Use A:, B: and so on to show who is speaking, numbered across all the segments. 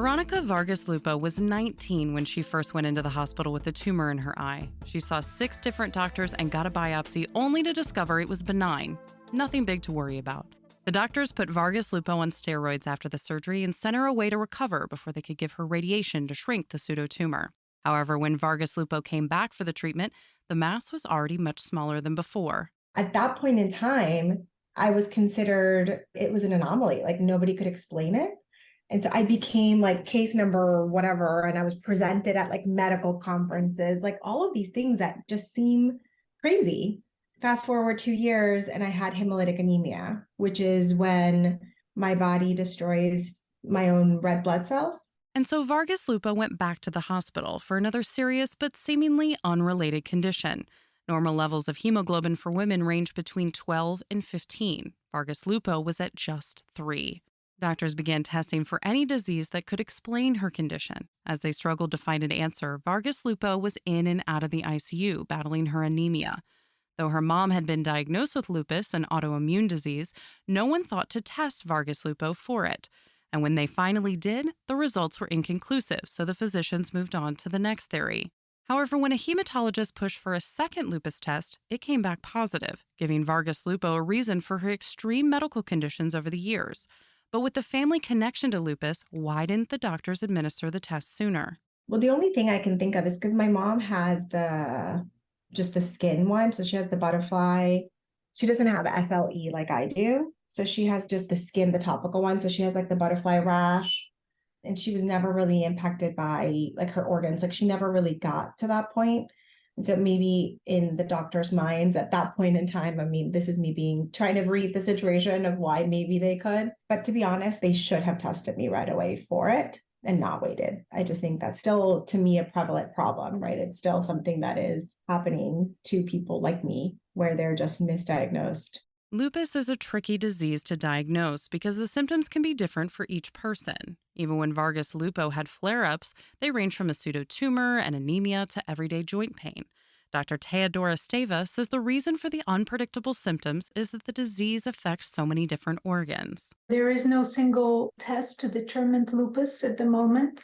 A: Veronica Vargas Lupo was 19 when she first went into the hospital with a tumor in her eye. She saw 6 different doctors and got a biopsy only to discover it was benign. Nothing big to worry about. The doctors put Vargas Lupo on steroids after the surgery and sent her away to recover before they could give her radiation to shrink the pseudotumor. However, when Vargas Lupo came back for the treatment, the mass was already much smaller than before.
B: At that point in time, I was considered, it was an anomaly, like nobody could explain it. And so I became like case number whatever, and I was presented at like medical conferences, like all of these things that just seem crazy. Fast forward 2 years, and I had hemolytic anemia, which is when my body destroys my own red blood cells.
A: And so Vargas Lupo went back to the hospital for another serious but seemingly unrelated condition. Normal levels of hemoglobin for women range between 12 and 15. Vargas Lupo was at just 3. Doctors began testing for any disease that could explain her condition. As they struggled to find an answer, Vargas Lupo was in and out of the ICU battling her anemia. Though her mom had been diagnosed with lupus, an autoimmune disease, no one thought to test Vargas Lupo for it. And when they finally did, the results were inconclusive, so the physicians moved on to the next theory. However, when a hematologist pushed for a second lupus test, it came back positive, giving Vargas Lupo a reason for her extreme medical conditions over the years. But with the family connection to lupus, why didn't the doctors administer the test sooner?
B: Well, the only thing I can think of is because my mom has just the skin one. So she has the butterfly. She doesn't have SLE like I do. So she has just the skin, the topical one. So she has like the butterfly rash. And she was never really impacted by like her organs. Like she never really got to that point. And so maybe in the doctor's minds at that point in time, I mean, this is me trying to read the situation of why maybe they could. But to be honest, they should have tested me right away for it and not waited. I just think that's still, to me, a prevalent problem, right? It's still something that is happening to people like me where they're just misdiagnosed.
A: Lupus is a tricky disease to diagnose because the symptoms can be different for each person. Even when Vargas Lupo had flare-ups, they range from a pseudotumor and anemia to everyday joint pain. Dr. Teodora Steva says the reason for the unpredictable symptoms is that the disease affects so many different organs.
C: There is no single test to determine lupus at the moment.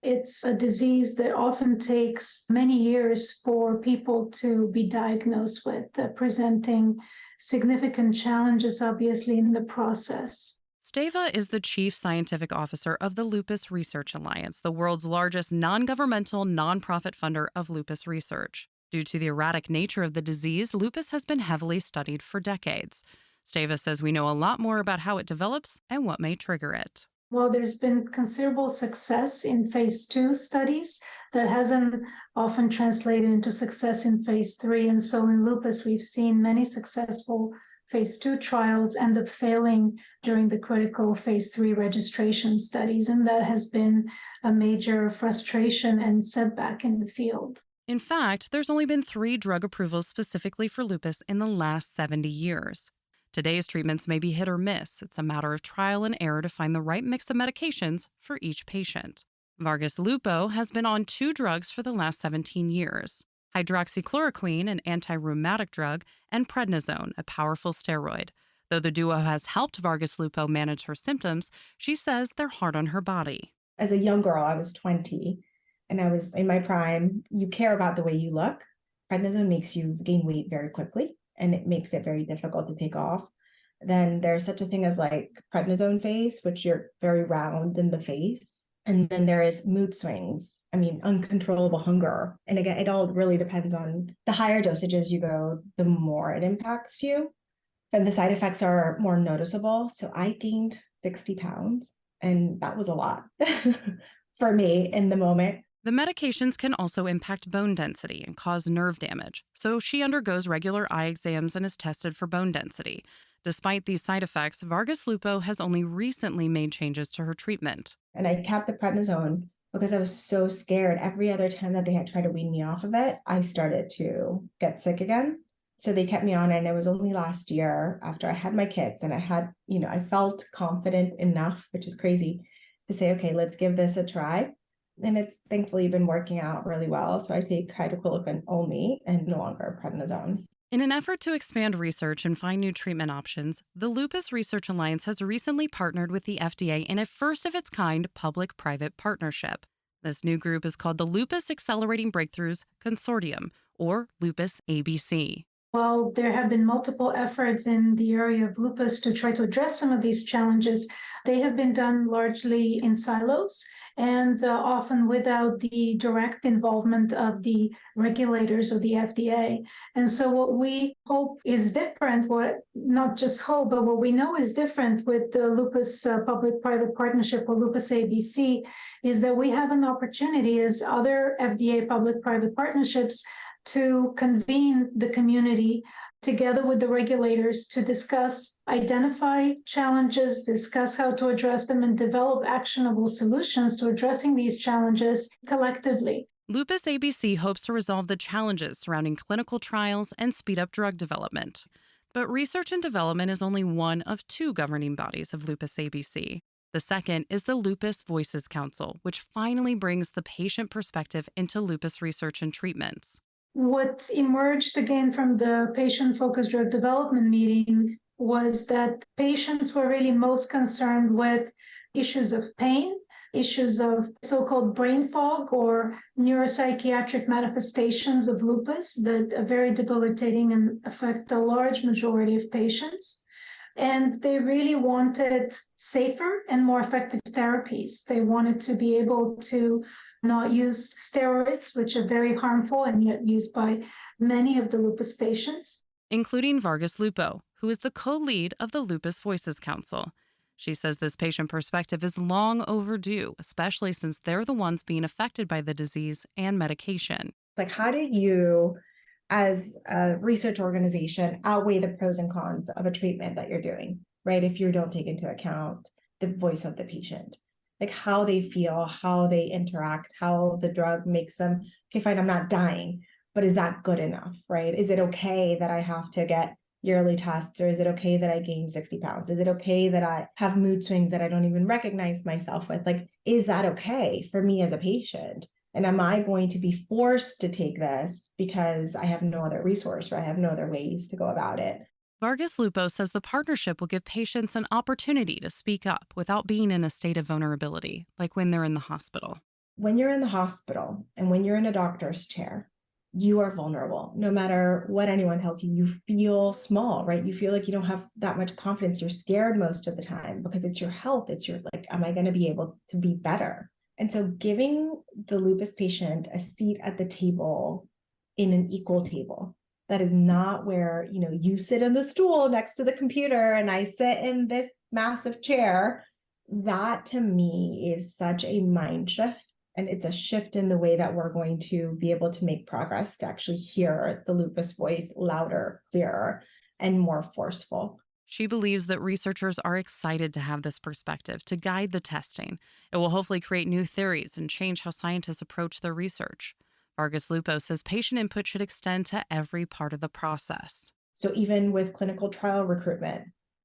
C: It's a disease that often takes many years for people to be diagnosed with, presenting significant challenges, obviously, in the process.
A: Steva is the chief scientific officer of the Lupus Research Alliance, the world's largest non-governmental, nonprofit funder of lupus research. Due to the erratic nature of the disease, lupus has been heavily studied for decades. Steva says we know a lot more about how it develops and what may trigger it.
C: Well, there's been considerable success in phase 2 studies that hasn't often translated into success in phase 3. And so in lupus, we've seen many successful phase 2 trials end up failing during the critical phase 3 registration studies. And that has been a major frustration and setback in the field.
A: In fact, there's only been 3 drug approvals specifically for lupus in the last 70 years. Today's treatments may be hit or miss. It's a matter of trial and error to find the right mix of medications for each patient. Vargas Lupo has been on 2 drugs for the last 17 years: hydroxychloroquine, an anti-rheumatic drug, and prednisone, a powerful steroid. Though the duo has helped Vargas Lupo manage her symptoms, she says they're hard on her body.
B: As a young girl, I was 20 and I was in my prime. You care about the way you look. Prednisone makes you gain weight very quickly, and it makes it very difficult to take off. Then there's such a thing as like prednisone face, which you're very round in the face. And then there is mood swings. I mean, uncontrollable hunger. And again, it all really depends on the higher dosages you go, the more it impacts you. And the side effects are more noticeable. So I gained 60 pounds, and that was a lot for me in the moment.
A: The medications can also impact bone density and cause nerve damage, so she undergoes regular eye exams and is tested for bone density. Despite these side effects, Vargas Lupo has only recently made changes to her treatment.
B: And I kept the prednisone because I was so scared. Every other time that they had tried to wean me off of it, I started to get sick again. So they kept me on it, and it was only last year after I had my kids and I had, I felt confident enough, which is crazy, to say, okay, let's give this a try. And it's thankfully been working out really well. So I take hydrochloroquine only and no longer prednisone.
A: In an effort to expand research and find new treatment options, the Lupus Research Alliance has recently partnered with the FDA in a first of its kind public private partnership. This new group is called the Lupus Accelerating Breakthroughs Consortium, or Lupus ABC.
C: While there have been multiple efforts in the area of lupus to try to address some of these challenges, they have been done largely in silos and often without the direct involvement of the regulators or the FDA. And so what we hope is different, what not just hope, but what we know is different with the Lupus Public-Private Partnership or Lupus ABC is that we have an opportunity as other FDA public-private partnerships to convene the community together with the regulators to discuss, identify challenges, discuss how to address them, and develop actionable solutions to addressing these challenges collectively.
A: Lupus ABC hopes to resolve the challenges surrounding clinical trials and speed up drug development. But research and development is only one of two governing bodies of Lupus ABC. The second is the Lupus Voices Council, which finally brings the patient perspective into lupus research and treatments.
C: What emerged again from the patient-focused drug development meeting was that patients were really most concerned with issues of pain, issues of so-called brain fog or neuropsychiatric manifestations of lupus that are very debilitating and affect a large majority of patients. And they really wanted safer and more effective therapies. They wanted to be able to not use steroids, which are very harmful and yet used by many of the lupus patients.
A: Including Vargas Lupo, who is the co-lead of the Lupus Voices Council. She says this patient perspective is long overdue, especially since they're the ones being affected by the disease and medication.
B: Like, how do you, as a research organization, outweigh the pros and cons of a treatment that you're doing, right? If you don't take into account the voice of the patient, like how they feel, how they interact, how the drug makes them, okay, fine, I'm not dying, but is that good enough, right? Is it okay that I have to get yearly tests, or is it okay that I gain 60 pounds? Is it okay that I have mood swings that I don't even recognize myself with? Like, is that okay for me as a patient? And am I going to be forced to take this because I have no other resource or I have no other ways to go about it?
A: Vargas Lupo says the partnership will give patients an opportunity to speak up without being in a state of vulnerability, like when they're in the hospital.
B: When you're in the hospital and when you're in a doctor's chair, you are vulnerable. No matter what anyone tells you, you feel small, right? You feel like you don't have that much confidence. You're scared most of the time because it's your health. It's your, like, am I going to be able to be better? And so giving the lupus patient a seat at the table in an equal table, that is not where, you sit in the stool next to the computer and I sit in this massive chair. That to me is such a mind shift. And it's a shift in the way that we're going to be able to make progress to actually hear the lupus voice louder, clearer, and more forceful.
A: She believes that researchers are excited to have this perspective to guide the testing. It will hopefully create new theories and change how scientists approach their research. Vargas Lupo says patient input should extend to every part of the process.
B: So even with clinical trial recruitment,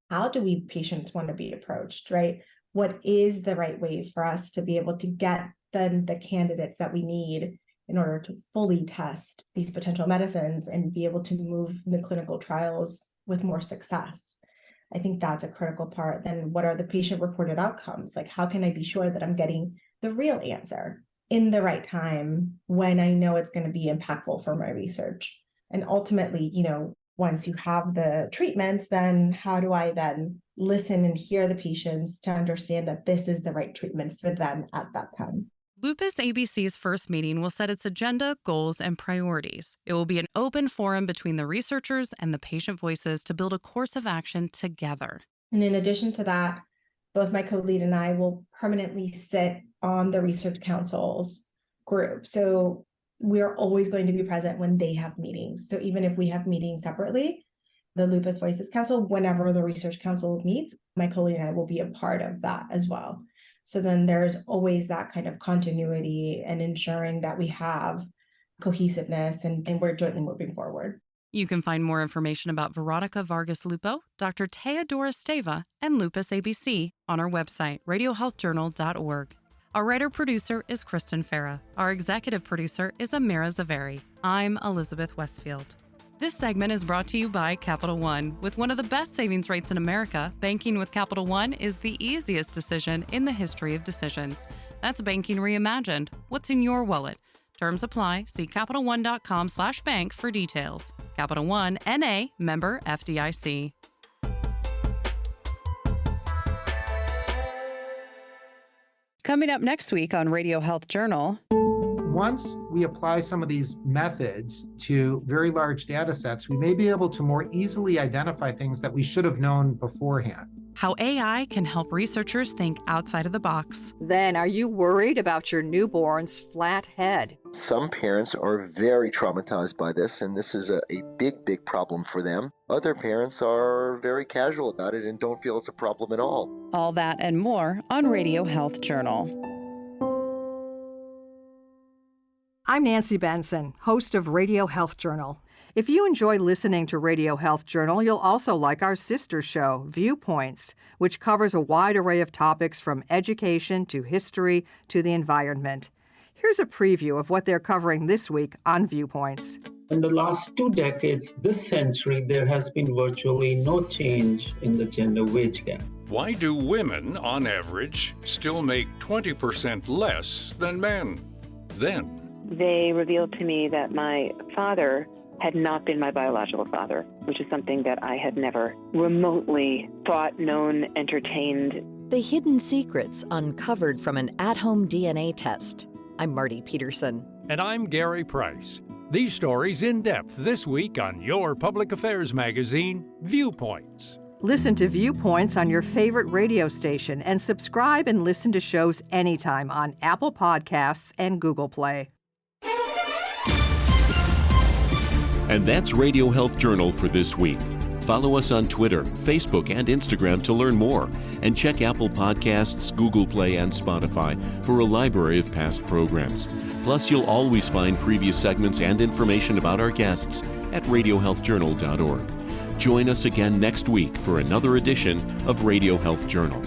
B: how do we patients want to be approached, right? What is the right way for us to be able to get the candidates that we need in order to fully test these potential medicines and be able to move the clinical trials with more success? I think that's a critical part. Then what are the patient-reported outcomes? Like, how can I be sure that I'm getting the real answer in the right time when I know it's going to be impactful for my research? And ultimately, once you have the treatments, then how do I then listen and hear the patients to understand that this is the right treatment for them at that time?
A: Lupus ABC's first meeting will set its agenda, goals, and priorities. It will be an open forum between the researchers and the patient voices to build a course of action together.
B: And in addition to that, both my co-lead and I will permanently sit on the research council's group. So we're always going to be present when they have meetings. So even if we have meetings separately, the Lupus Voices Council, whenever the research council meets, my co-lead and I will be a part of that as well. So then there's always that kind of continuity and ensuring that we have cohesiveness and we're jointly moving forward.
A: You can find more information about Veronica Vargas Lupo, Dr. Teodora Steva, and Lupus ABC on our website, radiohealthjournal.org. Our writer-producer is Kristen Farah. Our executive producer is Amira Zaveri. I'm Elizabeth Westfield. This segment is brought to you by Capital One. With one of the best savings rates in America, banking with Capital One is the easiest decision in the history of decisions. That's banking reimagined. What's in your wallet? Terms apply. See CapitalOne.com/bank for details. Capital One, N.A., member FDIC. Coming up next week on Radio Health Journal.
D: Once we apply some of these methods to very large data sets, we may be able to more easily identify things that we should have known beforehand.
A: How AI can help researchers think outside of the box.
E: Then, are you worried about your newborn's flat head?
F: Some parents are very traumatized by this, and this is a big problem for them. Other parents are very casual about it and don't feel it's a problem at all.
A: All that and more on Radio Health Journal.
E: I'm Nancy Benson, host of Radio Health Journal. If you enjoy listening to Radio Health Journal, you'll also like our sister show, Viewpoints, which covers a wide array of topics from education to history to the environment. Here's a preview of what they're covering this week on Viewpoints.
G: In the last 2 decades, this century, there has been virtually no change in the gender wage gap.
H: Why do women, on average, still make 20% less than men? Then,
I: they revealed to me that my father had not been my biological father, which is something that I had never remotely thought, known, entertained.
J: The hidden secrets uncovered from an at-home DNA test. I'm Marty Peterson.
K: And I'm Gary Price. These stories in depth this week on your public affairs magazine, Viewpoints.
E: Listen to Viewpoints on your favorite radio station and subscribe and listen to shows anytime on Apple Podcasts and Google Play.
L: And that's Radio Health Journal for this week. Follow us on Twitter, Facebook, and Instagram to learn more. And check Apple Podcasts, Google Play, and Spotify for a library of past programs. Plus, you'll always find previous segments and information about our guests at radiohealthjournal.org. Join us again next week for another edition of Radio Health Journal.